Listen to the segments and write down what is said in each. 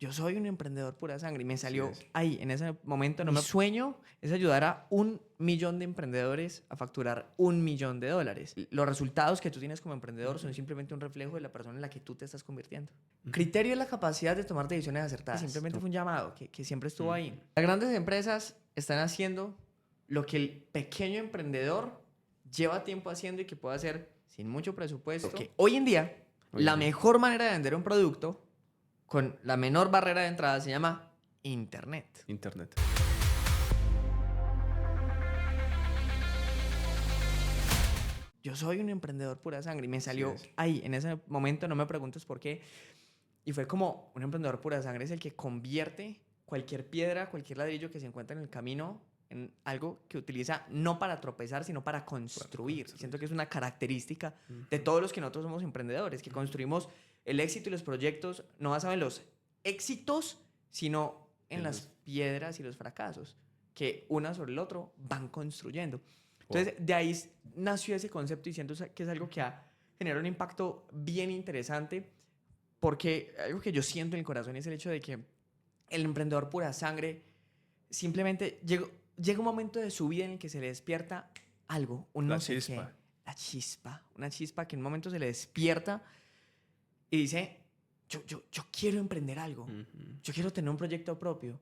yo soy un emprendedor pura sangre y me salió es. ahí, en ese momento. Mi sueño es ayudar a 1.000.000 de emprendedores a facturar $1.000.000. Los resultados que tú tienes como emprendedor son simplemente un reflejo de la persona en la que tú te estás convirtiendo. Criterio es la capacidad de tomar decisiones acertadas. Simplemente fue un llamado que siempre estuvo ahí. Las grandes empresas están haciendo lo que el pequeño emprendedor lleva tiempo haciendo y que puede hacer sin mucho presupuesto. Que hoy en día, la mejor manera de vender un producto con la menor barrera de entrada se llama Internet. Internet. Yo soy un emprendedor pura sangre y me salió es. ahí, en ese momento, no me preguntes por qué. Y fue como un emprendedor pura sangre es el que convierte cualquier piedra, cualquier ladrillo que se encuentra en el camino en algo que utiliza no para tropezar, sino para construir. Siento que es una característica de todos los que nosotros somos emprendedores, que construimos el éxito y los proyectos no basados en los éxitos, sino en las piedras y los fracasos que una sobre el otro van construyendo. Entonces, de ahí nació ese concepto y siento que es algo que ha generado un impacto bien interesante, porque algo que yo siento en el corazón es el hecho de que el emprendedor pura sangre simplemente llega un momento de su vida en el que se le despierta algo, un no sé qué. La chispa. Una chispa que en un momento se le despierta y dice, yo quiero emprender algo. Yo quiero tener un proyecto propio.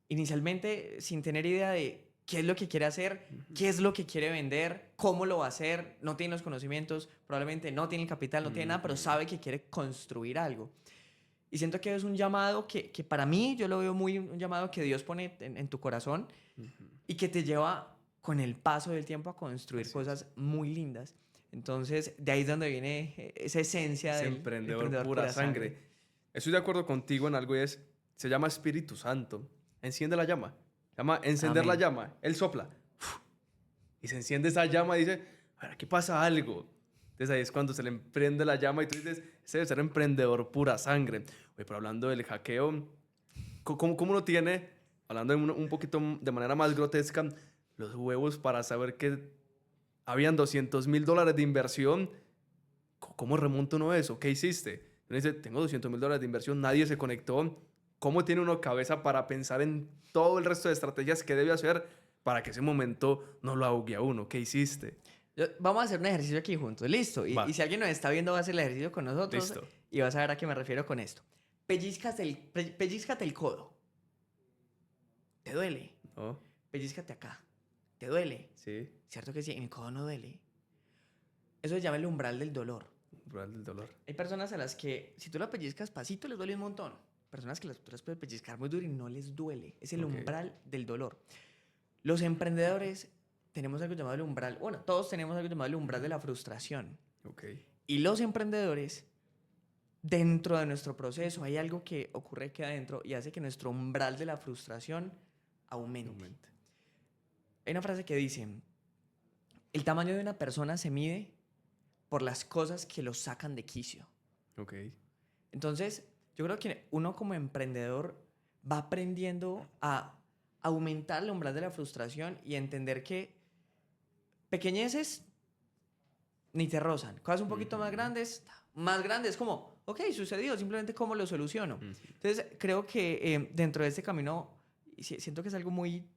Inicialmente, sin tener idea de qué es lo que quiere hacer, qué es lo que quiere vender, cómo lo va a hacer, no tiene los conocimientos, probablemente no tiene el capital, no tiene nada, pero sabe que quiere construir algo. Y siento que es un llamado que para mí, yo lo veo muy un llamado que Dios pone en tu corazón y que te lleva con el paso del tiempo a construir cosas muy lindas. Entonces, de ahí es donde viene esa esencia del emprendedor pura sangre. Estoy de acuerdo contigo en algo y se llama Espíritu Santo. Enciende la llama. Se llama encender la llama. Él sopla. Y se enciende esa llama y dice, aquí pasa algo. Entonces ahí es cuando se le emprende la llama y tú dices, ese debe ser emprendedor pura sangre. Oye, pero hablando del hackeo, ¿cómo uno tiene, hablando un poquito de manera más grotesca, los huevos para saber que habían $200.000 de inversión? ¿Cómo remonta uno eso? ¿Qué hiciste? Uno dice, tengo $200.000 de inversión, nadie se conectó. ¿Cómo tiene uno cabeza para pensar en todo el resto de estrategias que debe hacer para que ese momento no lo ahogue a uno? ¿Qué hiciste? Vamos a hacer un ejercicio aquí juntos, listo. Y si alguien nos está viendo, va a hacer el ejercicio con nosotros. Listo. Y vas a ver a qué me refiero con esto. Pellízcate el codo. ¿Te duele? ¿No? Pellízcate acá. ¿Te duele? Sí. ¿Cierto que sí? En el codo no duele. Eso se llama el umbral del dolor. Umbral del dolor. Hay personas a las que, si tú la pellizcas pasito, les duele un montón. Personas que tú las puedes pellizcar muy duro y no les duele. Es el umbral del dolor. Los emprendedores tenemos algo llamado el umbral. Bueno, todos tenemos algo llamado el umbral de la frustración. Y los emprendedores, dentro de nuestro proceso, hay algo que ocurre aquí adentro y hace que nuestro umbral de la frustración aumente. Hay una frase que dice, el tamaño de una persona se mide por las cosas que lo sacan de quicio. Entonces, yo creo que uno como emprendedor va aprendiendo a aumentar el umbral de la frustración y entender que pequeñeces ni te rozan. Cosas un poquito más grandes, como, ok, sucedió, simplemente cómo lo soluciono. Entonces, creo que dentro de este camino, siento que es algo muy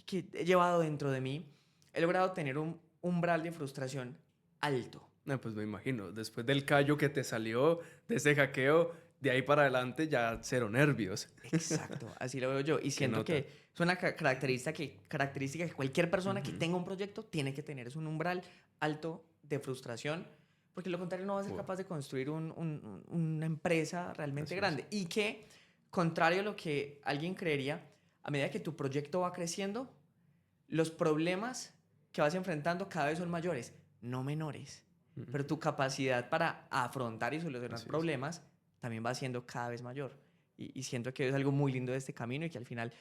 que he llevado dentro de mí, he logrado tener un umbral de frustración alto. No, pues me imagino, después del callo que te salió de ese hackeo, de ahí para adelante ya cero nervios. Exacto, así lo veo yo. Y siento que es una característica que cualquier persona que tenga un proyecto tiene que tener. Es un umbral alto de frustración, porque lo contrario no va a ser capaz de construir una empresa realmente grande. Y que, contrario a lo que alguien creería, a medida que tu proyecto va creciendo, los problemas que vas enfrentando cada vez son mayores, no menores. Pero tu capacidad para afrontar y solucionar problemas también va siendo cada vez mayor. Y siento que es algo muy lindo de este camino y que al final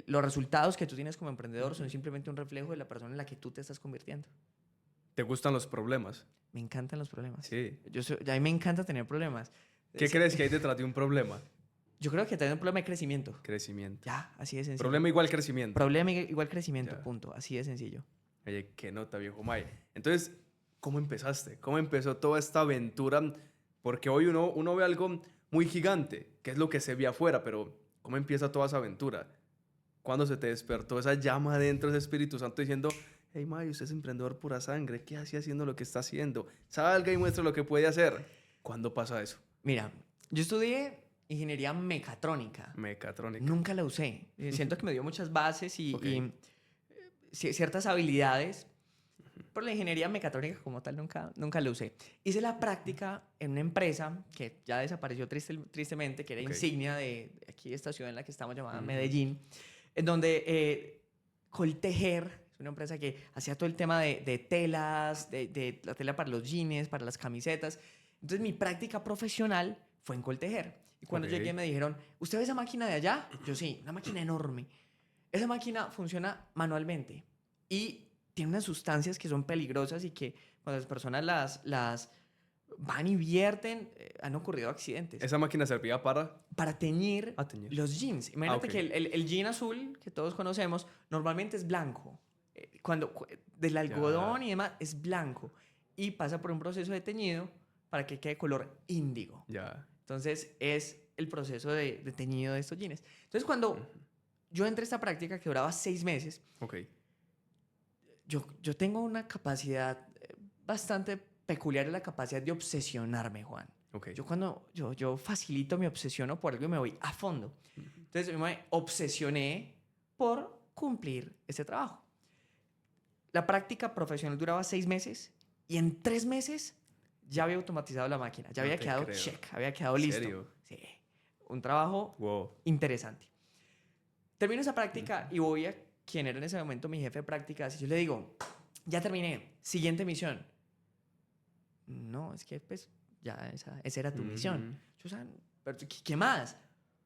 los resultados que tú tienes como emprendedor son simplemente un reflejo de la persona en la que tú te estás convirtiendo. ¿Te gustan los problemas? Me encantan los problemas. Sí. A mí me encanta tener problemas. ¿Qué crees que hay detrás de un problema? Yo creo que tener un problema de crecimiento. Crecimiento. Ya, así de sencillo. Problema igual crecimiento. Problema igual crecimiento, punto. Así de sencillo. Oye, qué nota, viejo May. Entonces, ¿cómo empezaste? ¿Cómo empezó toda esta aventura? Porque hoy uno ve algo muy gigante, que es lo que se ve afuera, pero ¿cómo empieza toda esa aventura? ¿Cuándo se te despertó esa llama dentro, ese Espíritu Santo diciendo, hey, Mario, usted es emprendedor pura sangre, ¿qué hace haciendo lo que está haciendo? Salga y muestre lo que puede hacer. ¿Cuándo pasa eso? Mira, yo estudié ingeniería mecatrónica. Mecatrónica. Nunca la usé. Siento que me dio muchas bases Ok. ciertas habilidades, pero la ingeniería mecatrónica como tal nunca la usé. Hice la práctica en una empresa que ya desapareció tristemente, que era Ok. insignia de aquí de esta ciudad en la que estamos llamada Ujú. Medellín, en donde Coltejer es una empresa que hacía todo el tema de telas, de la tela para los jeans, para las camisetas. Entonces mi práctica profesional fue en Coltejer. Y cuando Ok. llegué me dijeron, ¿usted ve esa máquina de allá? Yo sí, una máquina enorme. Esa máquina funciona manualmente y tiene unas sustancias que son peligrosas y que cuando las personas las van y vierten, han ocurrido accidentes. Esa máquina servía Para teñir teñir. los jeans. Imagínate Ok. que el jean azul que todos conocemos normalmente es blanco. Del algodón y demás es blanco y pasa por un proceso de teñido para que quede color índigo. Ya. Entonces es el proceso de teñido de estos jeans. Entonces cuando yo entré a esta práctica que duraba 6 meses, Ok. yo tengo una capacidad bastante peculiar, en la capacidad de obsesionarme, Juan. Ok. Yo facilito, me obsesiono por algo y me voy a fondo. Entonces yo me obsesioné por cumplir ese trabajo. La práctica profesional duraba 6 meses y en 3 meses ya había automatizado la máquina. Ya No había te quedado creo. check, había quedado ¿En listo. serio? Sí, un trabajo Wow. interesante. Termino esa práctica y voy a quien era en ese momento mi jefe de prácticas y yo le digo, ya terminé, siguiente misión. No, es que pues ya esa era tu misión. Yo, o sea, pero ¿qué más?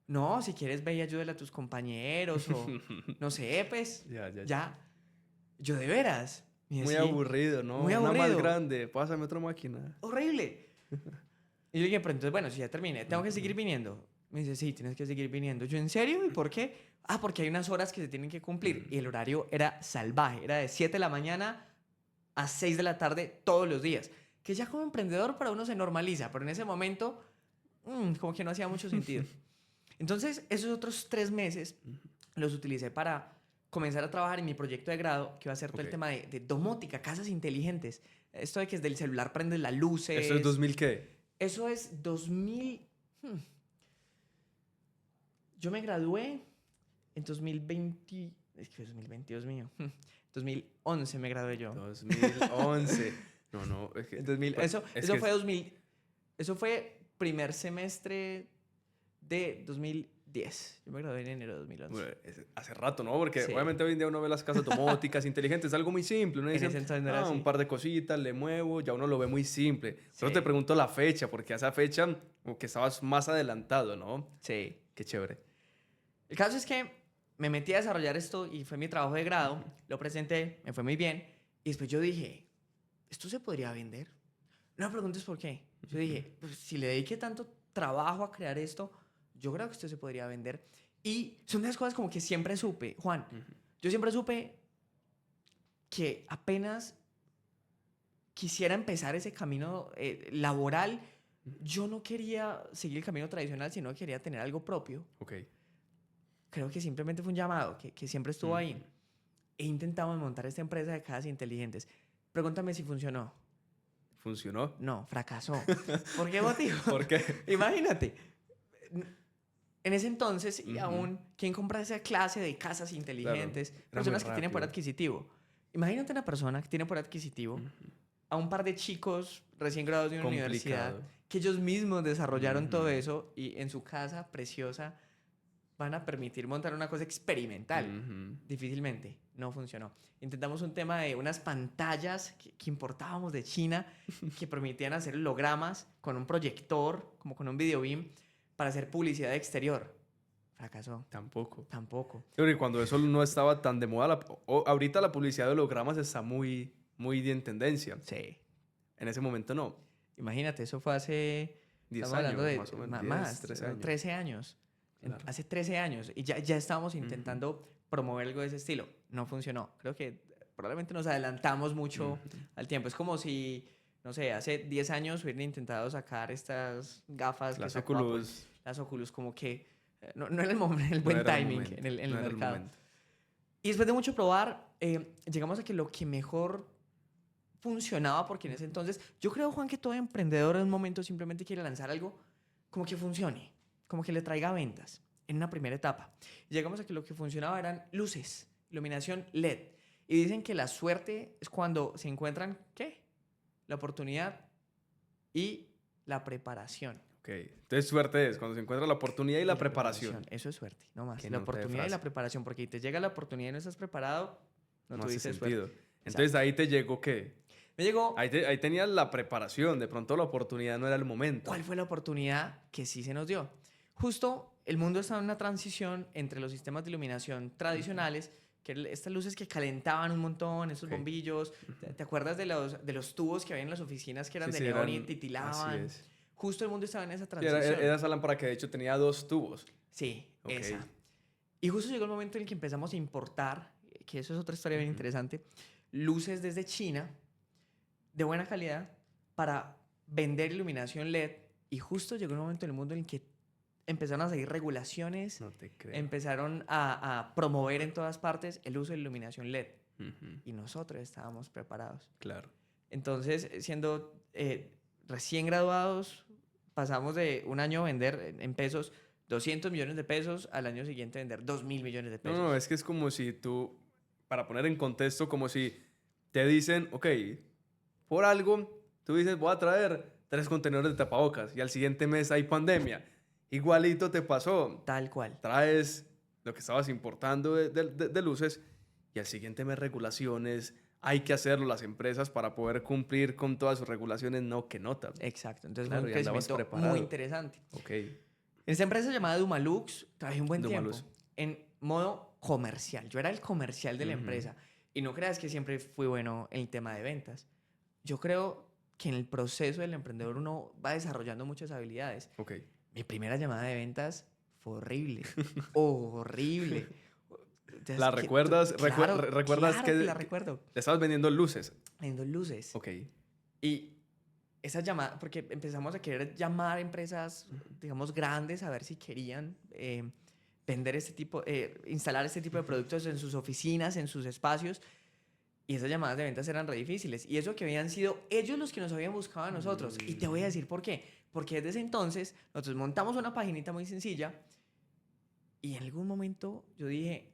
No, si quieres ve y ayúdale a tus compañeros o no sé, pues Ya. ya. Yo de veras. Y Muy así, aburrido, ¿no? muy Una más aburrido. grande. Pásame otra máquina. Horrible. Y yo dije, pero entonces, bueno, si ya terminé, ¿tengo que seguir viniendo? Me dice, sí, tienes que seguir viniendo. Yo, ¿en serio? ¿Y por qué? Ah, porque hay unas horas que se tienen que cumplir. Y el horario era salvaje. Era de 7 de la mañana a 6 de la tarde todos los días. Que ya como emprendedor para uno se normaliza, pero en ese momento como que no hacía mucho sentido. Entonces, esos otros 3 meses los utilicé para comenzar a trabajar en mi proyecto de grado, que va a ser todo el Ok. tema de domótica, casas inteligentes. Esto de que desde el celular prendes las luces. ¿Eso es 2000 qué? Eso es 2000. Yo me gradué en 2020. Es que 2020, Dios mío. 2011 me gradué yo. 2011. No, es que... En 2000, pues, eso, es eso que fue 2000. Eso fue primer semestre de 2010. Yo me gradué en enero de 2011. bueno, hace rato, ¿no? Porque Sí. obviamente hoy en día uno ve las casas domóticas inteligentes, es algo muy simple. Uno En dice, ese entonces no era un así. par de cositas, le muevo, ya uno lo ve muy simple. Pero Sí. te pregunto la fecha, porque a esa fecha como que estabas más adelantado, ¿no? Sí. Qué chévere. El caso es que me metí a desarrollar esto y fue mi trabajo de grado. Lo presenté, me fue muy bien. Y después yo dije, ¿esto se podría vender? No me preguntes por qué. Yo dije, pues, si le dediqué tanto trabajo a crear esto, yo creo que esto se podría vender. Y son de las cosas como que siempre supe, Juan. Yo siempre supe que apenas quisiera empezar ese camino laboral, yo no quería seguir el camino tradicional, sino quería tener algo propio. Ok. Creo que simplemente fue un llamado que siempre estuvo ahí. He intentado montar esta empresa de casas inteligentes. Pregúntame si funcionó. ¿Funcionó? No, fracasó. ¿Por qué motivo? ¿Por qué? Imagínate. En ese entonces, y aún, ¿quién compra esa clase de casas inteligentes? Era muy Personas que tienen poder rápido. adquisitivo. Imagínate una persona que tiene poder adquisitivo a un par de chicos recién graduados de una universidad Complicado. que ellos mismos desarrollaron todo eso y en su casa preciosa van a permitir montar una cosa experimental. Difícilmente, no funcionó. Intentamos un tema de unas pantallas que importábamos de China que permitían hacer hologramas con un proyector, como con un video beam, para hacer publicidad exterior. Fracasó. Tampoco. Tampoco. Yo creo que cuando eso no estaba tan de moda, ahorita la publicidad de hologramas está muy en tendencia. Sí. En ese momento no. Imagínate, eso fue hace... 10 estamos hablando años, de más o menos. más, 13 años. 13 años. Claro. Hace 13 años. Y ya estábamos intentando promover algo de ese estilo. No funcionó. Creo que probablemente nos adelantamos mucho al tiempo. Es como si no sé, hace 10 años hubieran intentado sacar estas gafas que Las sacó Apple, Oculus las Oculus, como que no era el momento, el no buen era el timing momento. en el No era el mercado. momento. Y después de mucho probar, llegamos a que lo que mejor funcionaba, porque en ese entonces, yo creo, Juan, que todo emprendedor en un momento simplemente quiere lanzar algo como que funcione, como que le traiga ventas en una primera etapa. Y llegamos a que lo que funcionaba eran luces, iluminación LED. Y dicen que la suerte es cuando se encuentran, ¿qué? La oportunidad y la preparación. Ok. Entonces, suerte es cuando se encuentra la oportunidad y la preparación. Eso es suerte, no más. Qué La nota de oportunidad y la frase. preparación, porque te llega la oportunidad y no estás preparado, no No hace tuviste sentido. suerte. Entonces, Exacto. ahí te llegó ¿qué? Me llegó, Ahí tenías la preparación. De pronto la oportunidad no era el momento. ¿cuál fue la oportunidad que sí se nos dio? Justo el mundo estaba en una transición entre los sistemas de iluminación tradicionales, que eran estas luces que calentaban un montón, esos Ok. bombillos. ¿Te acuerdas de los tubos que había en las oficinas que eran Sí, de sí, neón y así titilaban? es. Justo el mundo estaba en esa Sí, era transición. esa lámpara que de hecho tenía 2 tubos. Sí, Ok. esa. Y justo llegó el momento en el que empezamos a importar, que eso es otra historia bien interesante, luces desde China de buena calidad para vender iluminación LED. Y justo llegó un momento en el mundo en el que empezaron a seguir regulaciones, No te creo. empezaron a promover en todas partes el uso de iluminación LED. Ujú, Y nosotros estábamos preparados. claro. Entonces, siendo recién graduados, pasamos de un año a vender en pesos 200 millones de pesos al año siguiente vender 2.000 millones de No, pesos. no, es que es como si tú, para poner en contexto, como si te dicen, ok, por algo, tú dices, voy a traer 3 contenedores de tapabocas y al siguiente mes hay pandemia. Igualito te pasó. Tal cual. Traes lo que estabas importando de luces y al siguiente mes regulaciones. Hay que hacerlo las empresas para poder cumplir con todas sus regulaciones. No, que nota. Exacto. Entonces Claro, fue un y andabas crecimiento preparado. muy interesante. Ok, En esta empresa llamada Dumalux trabajé un buen Dumalux. tiempo en modo comercial. Yo era el comercial de la Ujú. empresa. Y no creas que siempre fui bueno en el tema de ventas. Yo creo que en el proceso del emprendedor uno va desarrollando muchas habilidades. ok. Mi primera llamada de ventas fue horrible. Horrible. Entonces, ¿La recuerdas? Claro, ¿Recuerdas claro que que la recuerdo. le estabas vendiendo luces? Vendiendo luces. Ok. Y esa llamada, porque empezamos a querer llamar a empresas, digamos, grandes a ver si querían vender este tipo, instalar este tipo de productos en sus oficinas, en sus espacios. Y esas llamadas de ventas eran re difíciles. Y eso que habían sido ellos los que nos habían buscado a nosotros. Y te voy a decir por qué. Porque desde ese entonces nosotros montamos una paginita muy sencilla y en algún momento yo dije,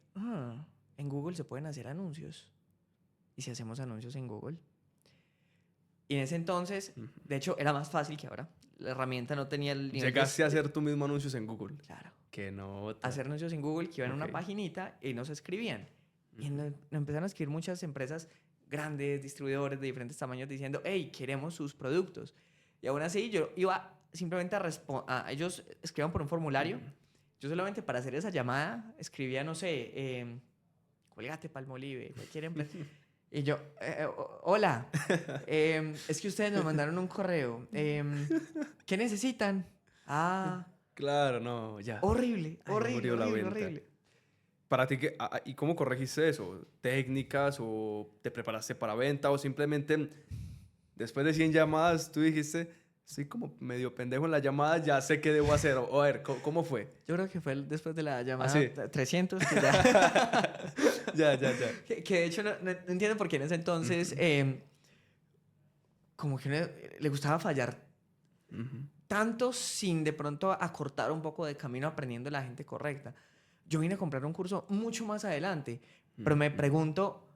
en Google se pueden hacer anuncios. ¿Y si hacemos anuncios en Google? Y en ese entonces, de hecho, era más fácil que ahora. La herramienta no tenía el nivel Llegaste a hacer tú mismo anuncios en Google. Claro. Qué nota. Hacer anuncios en Google que iban a una Ok. paginita y nos escribían. Y nos empezaron a escribir muchas empresas grandes, distribuidores de diferentes tamaños, diciendo, hey, queremos sus productos. Y aún así yo iba simplemente a ellos escriban por un formulario. Yo solamente para hacer esa llamada escribía, no sé, Colgate, Palmolive, cualquier empresa. Y yo, hola, es que ustedes nos mandaron un correo. ¿Qué necesitan? Ah, Claro, no, ya. horrible, Ahí horrible, murió la horrible, venta. horrible. Para ti, ¿y cómo corregiste eso? ¿Técnicas o te preparaste para venta o simplemente después de 100 llamadas tú dijiste, estoy como medio pendejo en la llamada, ya sé qué debo hacer? O a ver, ¿cómo fue? Yo creo que fue después de la llamada sí. 300, que ya... Ya. que de hecho no entiendo por qué en ese entonces como que le gustaba fallar tanto sin de pronto acortar un poco de camino aprendiendo la gente correcta. Yo vine a comprar un curso mucho más adelante, pero me pregunto,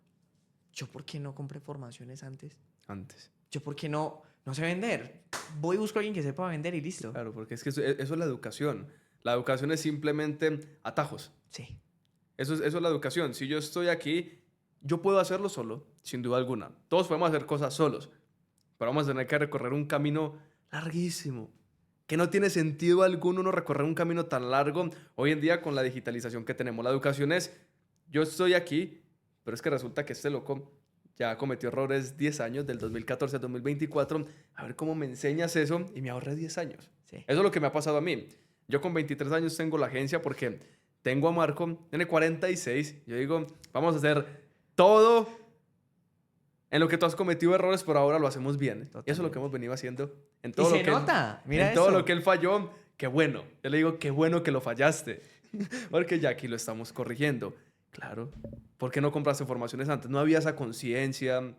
¿yo por qué no compré formaciones antes? Antes. ¿Yo por qué no sé vender? Voy y busco a alguien que sepa vender y listo. Claro, porque es que eso es la educación. La educación es simplemente atajos. Sí. Eso es la educación. Si yo estoy aquí, yo puedo hacerlo solo, sin duda alguna. Todos podemos hacer cosas solos, pero vamos a tener que recorrer un camino larguísimo, que no tiene sentido alguno uno recorrer un camino tan largo hoy en día con la digitalización que tenemos. La educación es, yo estoy aquí, pero es que resulta que este loco ya cometió errores 10 años, del 2014 al 2024, a ver cómo me enseñas eso y me ahorré 10 años. Sí. Eso es lo que me ha pasado a mí. Yo con 23 años tengo la agencia porque tengo a Marco, tiene 46. Yo digo, vamos a hacer todo en lo que tú has cometido errores, por ahora lo hacemos bien. Totalmente. Y eso es lo que hemos venido haciendo en Y todo lo se que nota, mira en todo eso. lo que él falló. Qué bueno. Yo le digo, qué bueno que lo fallaste. Porque ya aquí lo estamos corrigiendo. Claro. ¿Por qué no compraste formaciones antes? No había esa conciencia.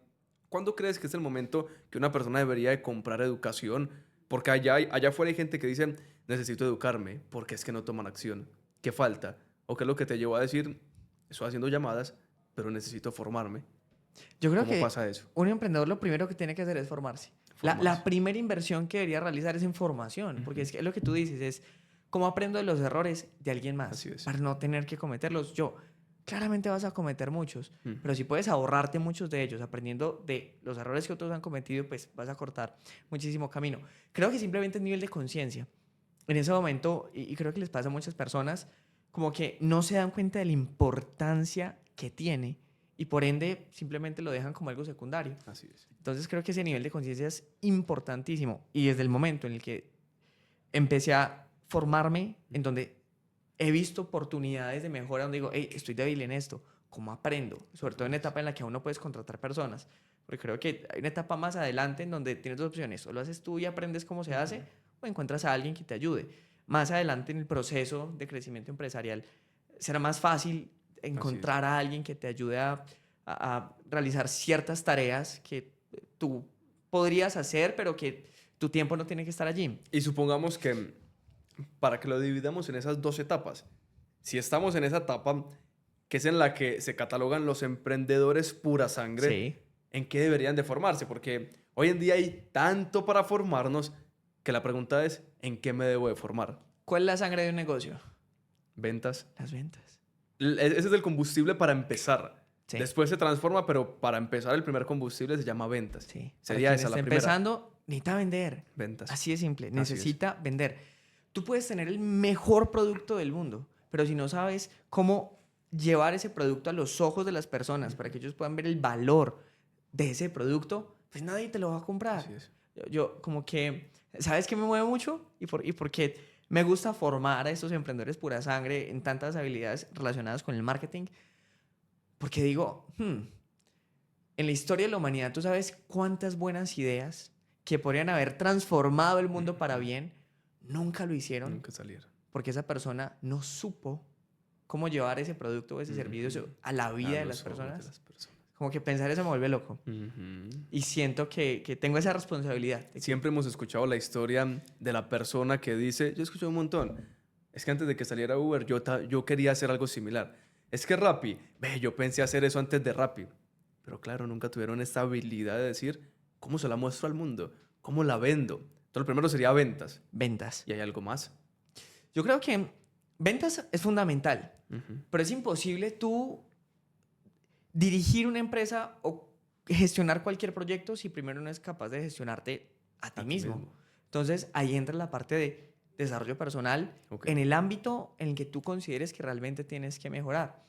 ¿Cuándo crees que es el momento que una persona debería de comprar educación? Porque allá afuera hay gente que dice, necesito educarme, porque es que no toman acción. ¿Qué falta? ¿O qué es lo que te llevó a decir, estoy haciendo llamadas, pero necesito formarme? Yo creo ¿Cómo que pasa eso? un emprendedor lo primero que tiene que hacer es formarse. Formarse. La primera inversión que debería realizar es en formación, porque es que lo que tú dices es, ¿cómo aprendo de los errores de alguien más? Así es. Para no tener que cometerlos yo. Claramente vas a cometer muchos, Ujú. pero si puedes ahorrarte muchos de ellos, aprendiendo de los errores que otros han cometido, pues vas a cortar muchísimo camino. Creo que simplemente es nivel de conciencia. En ese momento, y creo que les pasa a muchas personas, como que no se dan cuenta de la importancia que tiene y por ende simplemente lo dejan como algo secundario. Así es. Entonces creo que ese nivel de conciencia es importantísimo y desde el momento en el que empecé a formarme, en donde he visto oportunidades de mejora, donde digo, hey, estoy débil en esto, ¿cómo aprendo? Sobre todo en la etapa en la que aún no puedes contratar personas, porque creo que hay una etapa más adelante en donde tienes dos opciones, o lo haces tú y aprendes cómo se hace, o encuentras a alguien que te ayude. Más adelante en el proceso de crecimiento empresarial será más fácil encontrar a alguien que te ayude a realizar ciertas tareas que tú podrías hacer, pero que tu tiempo no tiene que estar allí. Y supongamos que, para que lo dividamos en esas dos etapas, si estamos en esa etapa, que es en la que se catalogan los emprendedores pura sangre, Sí. ¿en qué deberían de formarse? Porque hoy en día hay tanto para formarnos que la pregunta es, ¿en qué me debo de formar? ¿Cuál es la sangre de un negocio? Ventas. Las ventas. Ese es el combustible para empezar. Sí. Después se transforma, pero para empezar el primer combustible se llama ventas. Sí. Sería Para quien esa la está primera. empezando, necesita vender. Ventas. Así de simple. es. Necesita vender. Tú puedes tener el mejor producto del mundo, pero si no sabes cómo llevar ese producto a los ojos de las personas para que ellos puedan ver el valor de ese producto, pues nadie te lo va a comprar. Así es. Yo como que, ¿sabes qué me mueve mucho? Y porque me gusta formar a estos emprendedores pura sangre en tantas habilidades relacionadas con el marketing. Porque digo, en la historia de la humanidad, ¿tú sabes cuántas buenas ideas que podrían haber transformado el mundo para bien nunca lo hicieron? Nunca salieron. Porque esa persona no supo cómo llevar ese producto o ese servicio a la vida de A las los ojos personas. de las personas. Como que pensar eso me vuelve loco. Y siento que tengo esa responsabilidad. Siempre hemos escuchado la historia de la persona que dice, yo he escuchado un montón, es que antes de que saliera Uber yo quería hacer algo similar. Es que Rappi, yo pensé hacer eso antes de Rappi. Pero claro, nunca tuvieron esta habilidad de decir, ¿cómo se la muestro al mundo? ¿Cómo la vendo? Entonces, lo primero sería ventas. Ventas. ¿Y hay algo más? Yo creo que ventas es fundamental, pero es imposible tú dirigir una empresa o gestionar cualquier proyecto si primero no es capaz de gestionarte a ti mismo. Entonces, ahí entra la parte de desarrollo personal en el ámbito en el que tú consideres que realmente tienes que mejorar.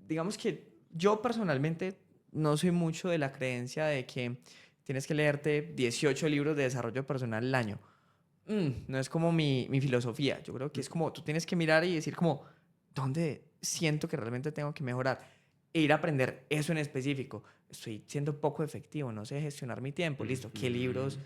Digamos que yo personalmente no soy mucho de la creencia de que tienes que leerte 18 libros de desarrollo personal al año. No es como mi filosofía. Yo creo que es como tú tienes que mirar y decir como, ¿dónde siento que realmente tengo que mejorar? E ir a aprender eso en específico. Estoy siendo poco efectivo, no sé gestionar mi tiempo. Listo, ¿qué libros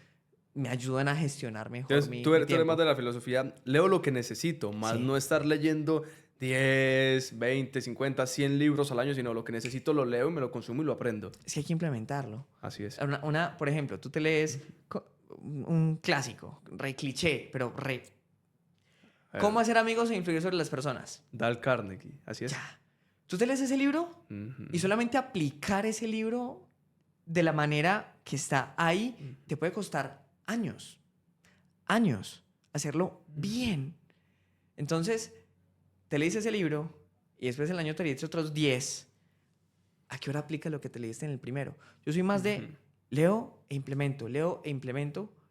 me ayudan a gestionar mejor Entonces, tú mi eres tiempo? más de la filosofía, leo lo que necesito, más Sí. no estar leyendo 10, 20, 50, 100 libros al año, sino lo que necesito lo leo y me lo consumo y lo aprendo. Es que hay que implementarlo. Así es. Por ejemplo, tú te lees un clásico, re cliché, pero re... ¿Cómo hacer amigos e influir sobre las personas? Dale Carnegie, así es. Ya. Tú te lees ese libro y solamente aplicar ese libro de la manera que está ahí te puede costar años. Años. Hacerlo bien. Entonces, te lees ese libro y después el año te lees otros 10. ¿A qué hora aplicas lo que te leíste en el primero? Yo soy más de leo e implemento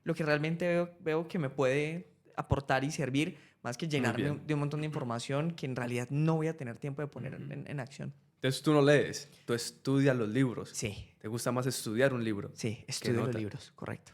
lo que realmente veo que me puede aportar y servir, más que llenarme de un montón de información que en realidad no voy a tener tiempo de poner en acción. Entonces tú no lees, tú estudias los libros. Sí, ¿Te gusta más estudiar un libro? sí, estudio los nota? libros, correcto.